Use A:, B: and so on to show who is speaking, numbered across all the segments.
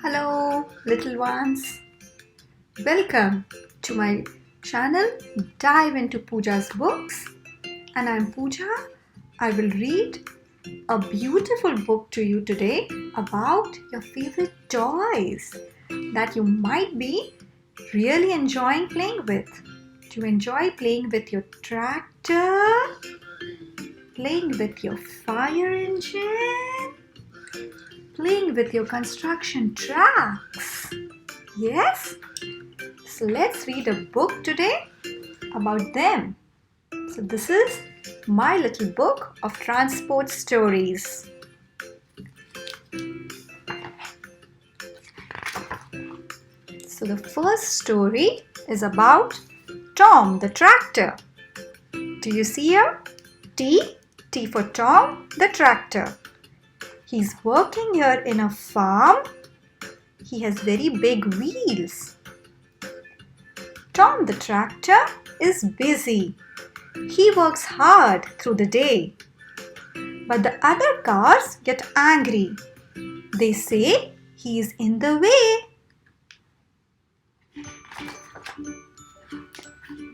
A: Hello, little ones. Welcome to my channel Dive into Pooja's Books. And I'm Pooja. I will read a beautiful book to you today about your favorite toys that you might be really enjoying playing with. Do you enjoy playing with your tractor? Playing with your fire engine? Playing with your construction tracks? Yes? So let's read a book today about them. So this is my little book of transport stories. So the first story is about Tom the tractor. Do you see here? T for Tom the tractor. He's working here in a farm. He has very big wheels. Tom the tractor is busy. He works hard through the day. But the other cars get angry. They say he is in the way.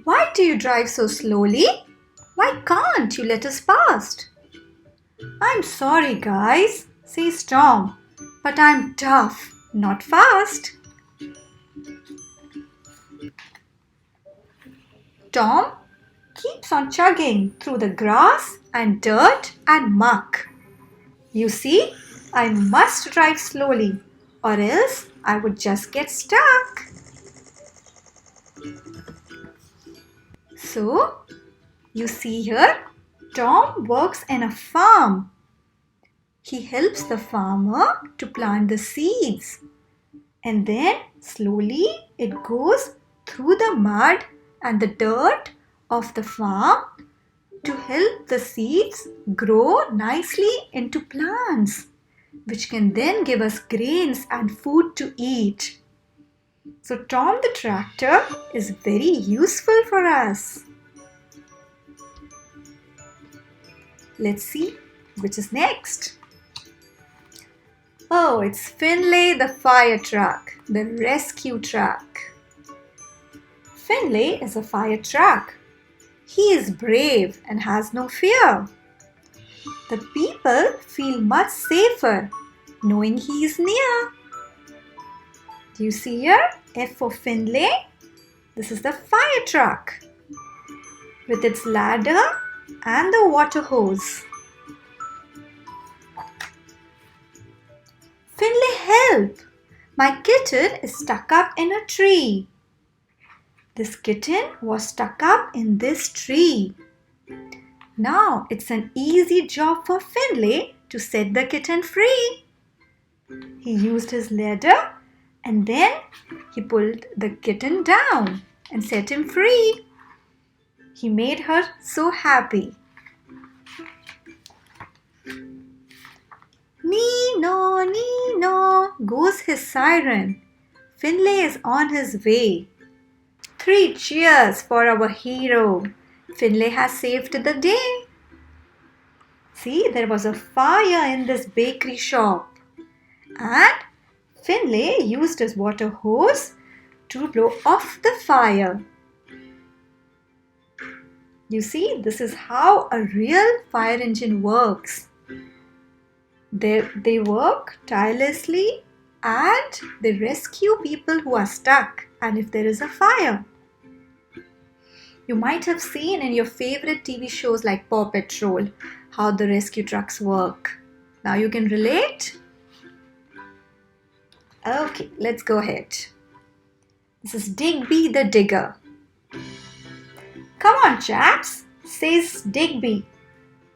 A: Why do you drive so slowly? Why can't you let us pass? I'm sorry, guys, says Tom, but I'm tough, not fast. Tom keeps on chugging through the grass and dirt and muck. You see, I must drive slowly or else I would just get stuck. So, you see here, Tom works in a farm. He helps the farmer to plant the seeds. And then slowly it goes through the mud and the dirt of the farm to help the seeds grow nicely into plants, which can then give us grains and food to eat. So Tom the tractor is very useful for us. Let's see which is next. Oh, it's Finley the fire truck, the rescue truck. Finley is a fire truck. He is brave and has no fear. The people feel much safer knowing he is near. Do you see here? F for Finley. This is the fire truck with its ladder and the water hose. Finley, help! My kitten is stuck up in a tree. This kitten was stuck up in this tree. Now it's an easy job for Finley to set the kitten free. He used his ladder and then he pulled the kitten down and set him free. He made her so happy. Nee-no, nee-no, goes his siren. Finley is on his way. 3 cheers for our hero. Finley has saved the day. See, there was a fire in this bakery shop. And Finley used his water hose to blow off the fire. You see, this is how a real fire engine works. They work tirelessly and they rescue people who are stuck and if there is a fire. You might have seen in your favorite TV shows like Paw Patrol how the rescue trucks work. Now you can relate? Okay, let's go ahead. This is Digby the Digger. Come on, chaps, says Digby,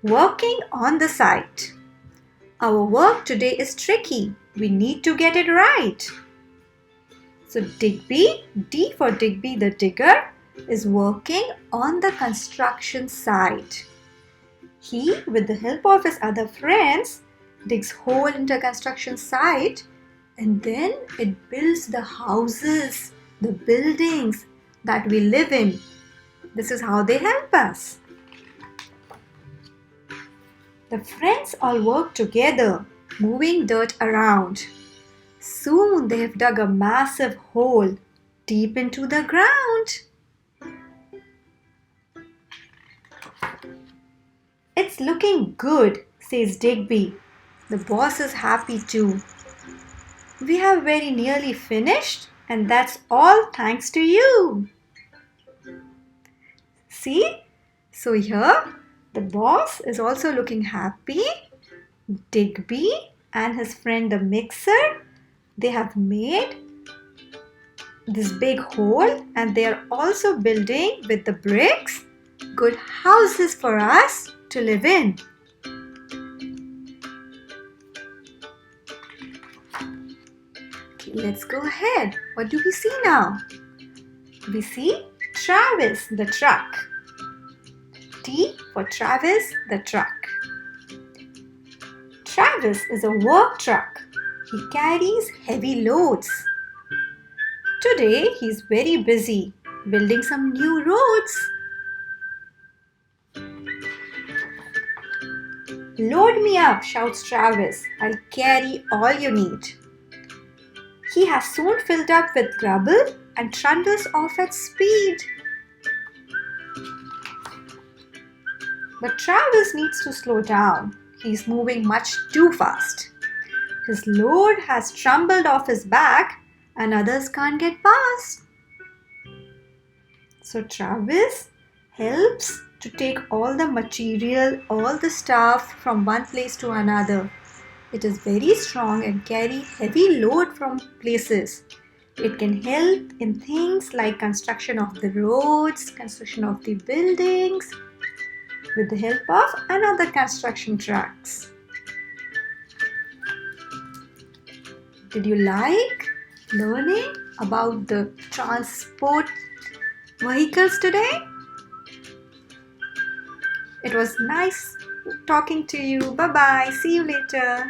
A: working on the site. Our work today is tricky. We need to get it right. So Digby, D for Digby the Digger, is working on the construction site. He, with the help of his other friends, digs hole into the construction site and then it builds the houses, the buildings that we live in. This is how they help us. The friends all work together, moving dirt around. Soon they have dug a massive hole deep into the ground. It's looking good, says Digby. The boss is happy too. We have very nearly finished, and that's all thanks to you. See? So here, the boss is also looking happy. Digby and his friend the mixer, they have made this big hole, and they are also building with the bricks good houses for us to live in. Okay, let's go ahead. What do we see now? We see Travis the truck. T for Travis the truck. Travis is a work truck. He carries heavy loads. Today he's very busy building some new roads. Load me up, shouts Travis. I'll carry all you need. He has soon filled up with rubble and trundles off at speed. But Travis needs to slow down. He's moving much too fast. His load has tumbled off his back and others can't get past. So Travis helps to take all the material, all the stuff from one place to another. It is very strong and carry heavy load from places. It can help in things like construction of the roads, construction of the buildings, with the help of another construction trucks. Did you like learning about the transport vehicles today? It was nice talking to you. Bye bye. See you later.